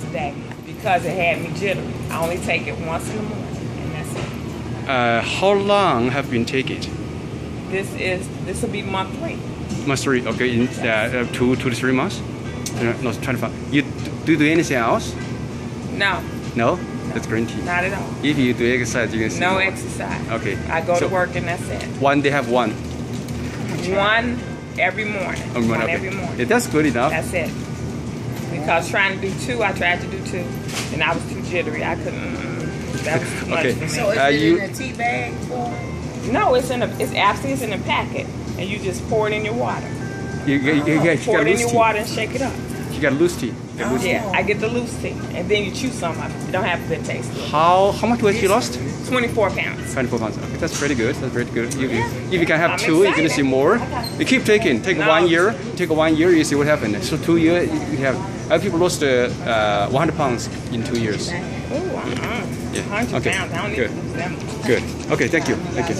today because it had me jittery. I only take it once in the morning, and that's it. How long have you been taking it? This will be month 3. Month 3, okay, in 2 to 3 months? No, 25. You do anything else? No. No? That's green tea. Not at all. If you do exercise, you can see no more. exercise. Okay. I go to work and that's it. One day have one. One every morning. One okay. every morning. Yeah, that's good enough. That's it. Because trying to do 2, I tried to do 2, and I was too jittery. I couldn't. That was too much for me. So is it in a tea bag form? No, it's actually in a packet, and you just pour it in your water. You pour it in your water and shake it up. You got loose tea. Yeah, I get the loose tea, and then you chew some of it. You don't have a good taste. How much weight you lost? 24 pounds. 24 pounds. Okay, that's pretty good. That's very good. If you can have I'm 2, you're gonna excited. see more. You keep taking. Take 1 year. Take 1 year. You see what happens. So 2 years, you have. Other people lost 100 pounds in 2 years. Oh, Yeah. 100 Okay. pounds. I don't need Good. to lose that much. Good. Okay. Thank you. Thank you.